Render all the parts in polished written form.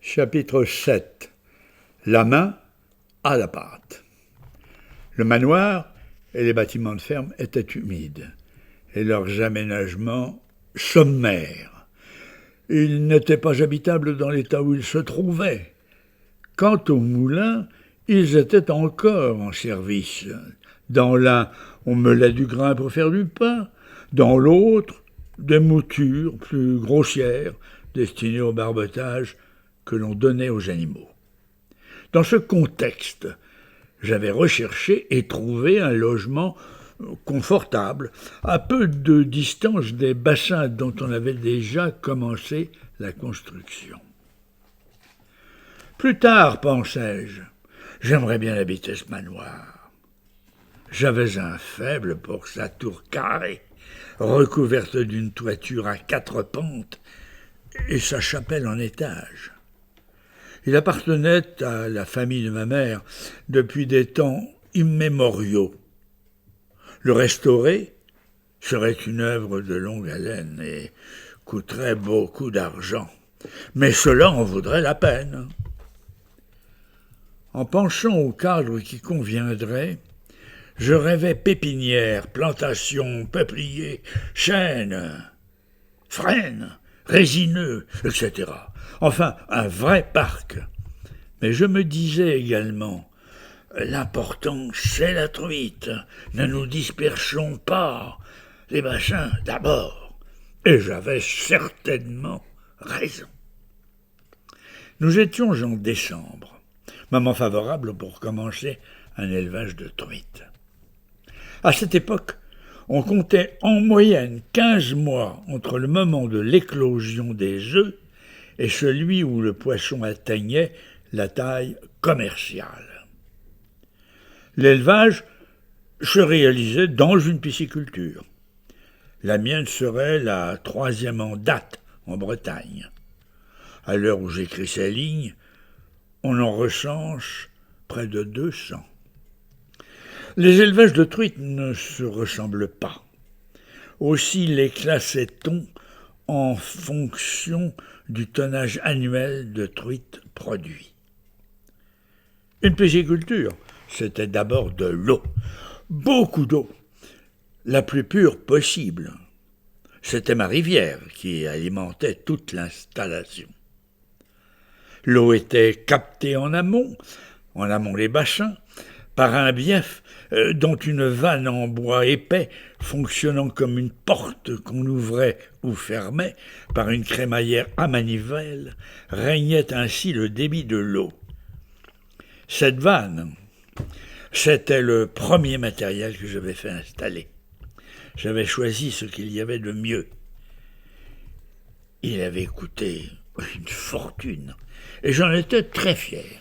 Chapitre 7. La main à la pâte. Le manoir et les bâtiments de ferme étaient humides, et leurs aménagements sommaires. Ils n'étaient pas habitables dans l'état où ils se trouvaient. Quant aux moulins, ils étaient encore en service. Dans l'un, on meulait du grain pour faire du pain, dans l'autre, des moutures plus grossières destinées au barbotage que l'on donnait aux animaux. Dans ce contexte, j'avais recherché et trouvé un logement confortable, à peu de distance des bassins dont on avait déjà commencé la construction. Plus tard, pensais-je, j'aimerais bien habiter ce manoir. J'avais un faible pour sa tour carrée, recouverte d'une toiture à 4 pentes, et sa chapelle en étage. Il appartenait à la famille de ma mère depuis des temps immémoriaux. Le restaurer serait une œuvre de longue haleine et coûterait beaucoup d'argent. Mais cela en vaudrait la peine. En penchant au cadre qui conviendrait, je rêvais pépinières, plantations, peupliers, chênes, frênes, résineux, etc. Enfin, un vrai parc. Mais je me disais également, l'important, c'est la truite. Ne nous dispersons pas. Les bassins, d'abord. Et j'avais certainement raison. Nous étions en décembre, moment favorable pour commencer un élevage de truites. À cette époque, on comptait en moyenne 15 mois entre le moment de l'éclosion des œufs et celui où le poisson atteignait la taille commerciale. L'élevage se réalisait dans une pisciculture. La mienne serait la 3e en date en Bretagne. À l'heure où j'écris ces lignes, on en recense près de 200. Les élevages de truites ne se ressemblent pas. Aussi les classait-on en fonction du tonnage annuel de truites produit. Une pisciculture, c'était d'abord de l'eau, beaucoup d'eau, la plus pure possible. C'était ma rivière qui alimentait toute l'installation. L'eau était captée en amont les bassins, par un bief dont une vanne en bois épais, fonctionnant comme une porte qu'on ouvrait ou fermait par une crémaillère à manivelle, régnait ainsi le débit de l'eau. Cette vanne, c'était le premier matériel que j'avais fait installer. J'avais choisi ce qu'il y avait de mieux. Il avait coûté une fortune, et j'en étais très fier.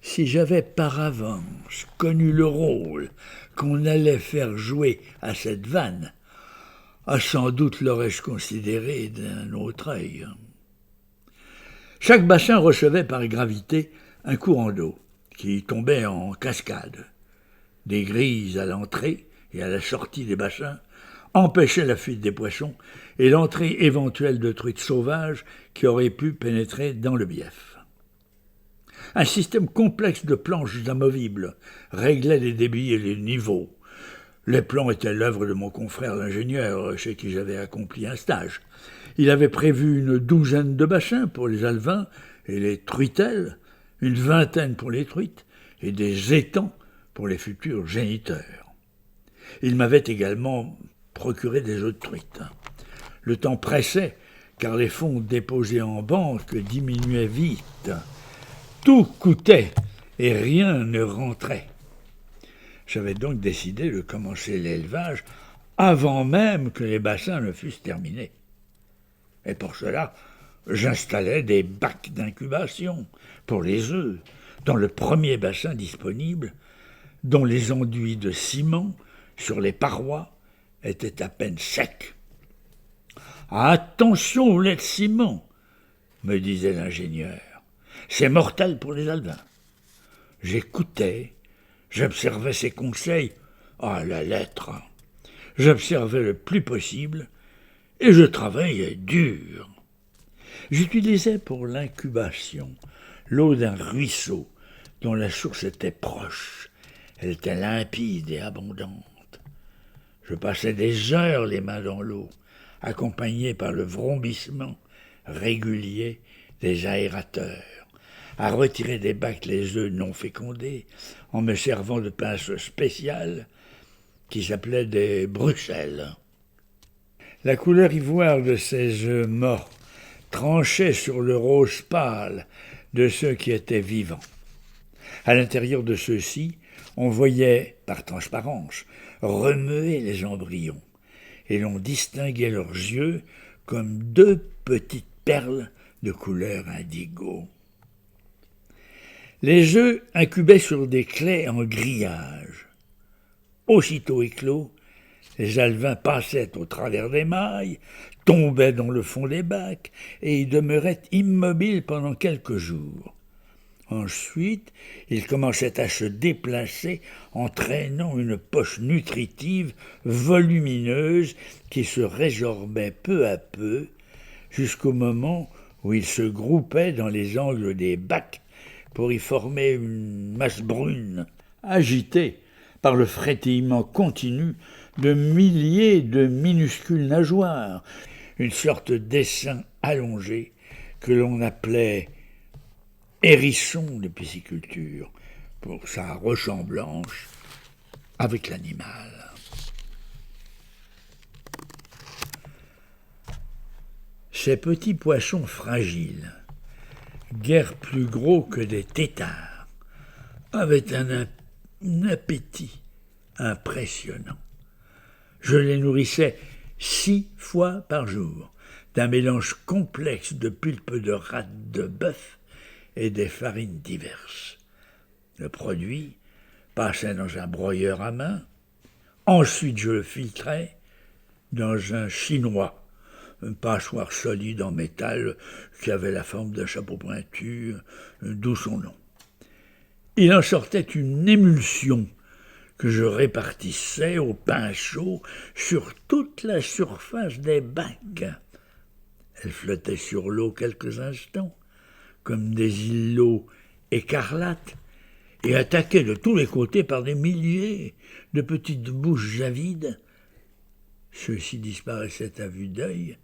Si j'avais par avance connu le rôle qu'on allait faire jouer à cette vanne, sans doute l'aurais-je considéré d'un autre œil. Chaque bassin recevait par gravité un courant d'eau qui tombait en cascade. Des grilles à l'entrée et à la sortie des bassins empêchaient la fuite des poissons et l'entrée éventuelle de truites sauvages qui auraient pu pénétrer dans le bief. Un système complexe de planches amovibles réglait les débits et les niveaux. Les plans étaient l'œuvre de mon confrère l'ingénieur, chez qui j'avais accompli un stage. Il avait prévu une 12aine de bassins pour les alevins et les truitelles, une 20aine pour les truites et des étangs pour les futurs géniteurs. Il m'avait également procuré des œufs de truite. Le temps pressait, car les fonds déposés en banque diminuaient vite. Tout coûtait et rien ne rentrait. J'avais donc décidé de commencer l'élevage avant même que les bassins ne fussent terminés. Et pour cela, j'installais des bacs d'incubation pour les œufs dans le premier bassin disponible, dont les enduits de ciment sur les parois étaient à peine secs. « Attention au lait de ciment !» me disait l'ingénieur. C'est mortel pour les alevins. J'écoutais, j'observais ses conseils à la lettre. J'observais le plus possible et je travaillais dur. J'utilisais pour l'incubation l'eau d'un ruisseau dont la source était proche. Elle était limpide et abondante. Je passais des heures les mains dans l'eau, accompagné par le vrombissement régulier des aérateurs, à retirer des bacs les œufs non fécondés en me servant de pinces spéciales qui s'appelaient des Bruxelles. La couleur ivoire de ces œufs morts tranchait sur le rose pâle de ceux qui étaient vivants. À l'intérieur de ceux-ci, on voyait, par transparence, remuer les embryons, et l'on distinguait leurs yeux comme deux petites perles de couleur indigo. Les œufs incubaient sur des claies en grillage. Aussitôt éclos, les alevins passaient au travers des mailles, tombaient dans le fond des bacs et y demeuraient immobiles pendant quelques jours. Ensuite, ils commençaient à se déplacer en traînant une poche nutritive volumineuse qui se résorbait peu à peu jusqu'au moment où ils se groupaient dans les angles des bacs pour y former une masse brune, agitée par le frétillement continu de milliers de minuscules nageoires, une sorte d'essaim allongé que l'on appelait hérisson de pisciculture pour sa ressemblance avec l'animal. Ces petits poissons fragiles, guère plus gros que des têtards, avaient un appétit impressionnant. Je les nourrissais 6 fois par jour, d'un mélange complexe de pulpe de rate de bœuf et des farines diverses. Le produit passait dans un broyeur à main, ensuite je le filtrais dans un chinois, une passoire solide en métal qui avait la forme d'un chapeau pointu, d'où son nom. Il en sortait une émulsion que je répartissais au pain chaud sur toute la surface des bacs. Elle flottait sur l'eau quelques instants, comme des îlots écarlates, et attaquée de tous les côtés par des milliers de petites bouches javides. Ceux-ci disparaissaient à vue d'œil,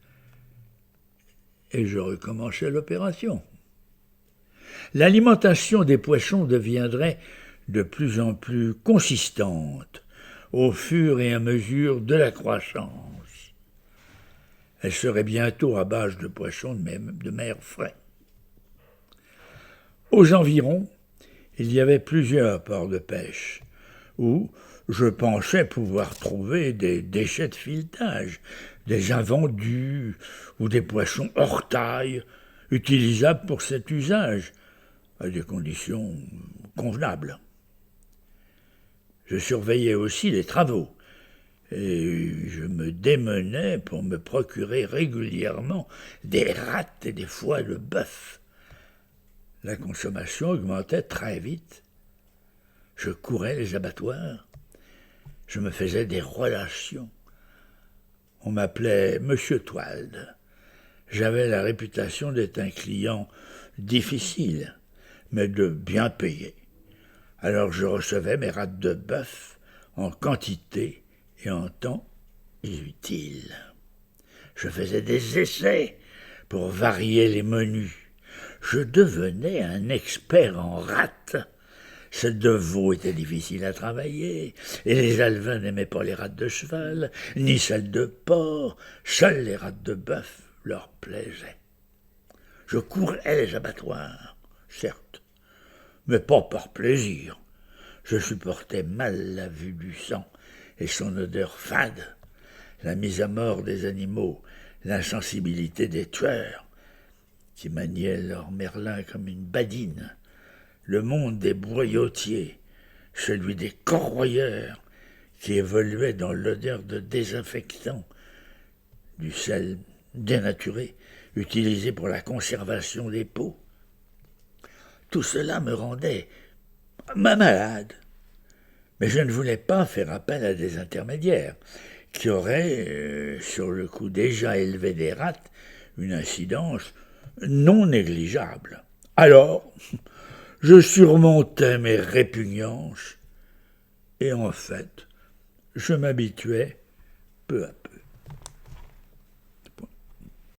et je recommençais l'opération. L'alimentation des poissons deviendrait de plus en plus consistante au fur et à mesure de la croissance. Elle serait bientôt à base de poissons de mer frais. Aux environs, il y avait plusieurs ports de pêche où je pensais pouvoir trouver des déchets de filetage, des invendus ou des poissons hors taille utilisables pour cet usage, à des conditions convenables. Je surveillais aussi les travaux, et je me démenais pour me procurer régulièrement des rats et des foies de bœuf. La consommation augmentait très vite. Je courais les abattoirs, je me faisais des relations. On m'appelait Monsieur Twald. J'avais la réputation d'être un client difficile, mais de bien payé. Alors je recevais mes rats de bœuf en quantité et en temps utile. Je faisais des essais pour varier les menus. Je devenais un expert en rats. Celle de veau était difficile à travailler, et les alevins n'aimaient pas les rats de cheval, ni celles de porc. Seuls les rats de bœuf leur plaisaient. Je courais les abattoirs, certes, mais pas par plaisir. Je supportais mal la vue du sang et son odeur fade, la mise à mort des animaux, l'insensibilité des tueurs, qui maniaient leur merlin comme une badine, le monde des broyotiers, celui des corroyeurs, qui évoluait dans l'odeur de désinfectant, du sel dénaturé utilisé pour la conservation des peaux. Tout cela me rendait malade, mais je ne voulais pas faire appel à des intermédiaires qui auraient, sur le coût déjà élevé des rats, une incidence non négligeable. Alors, je surmontais mes répugnances et en fait, je m'habituais peu à peu.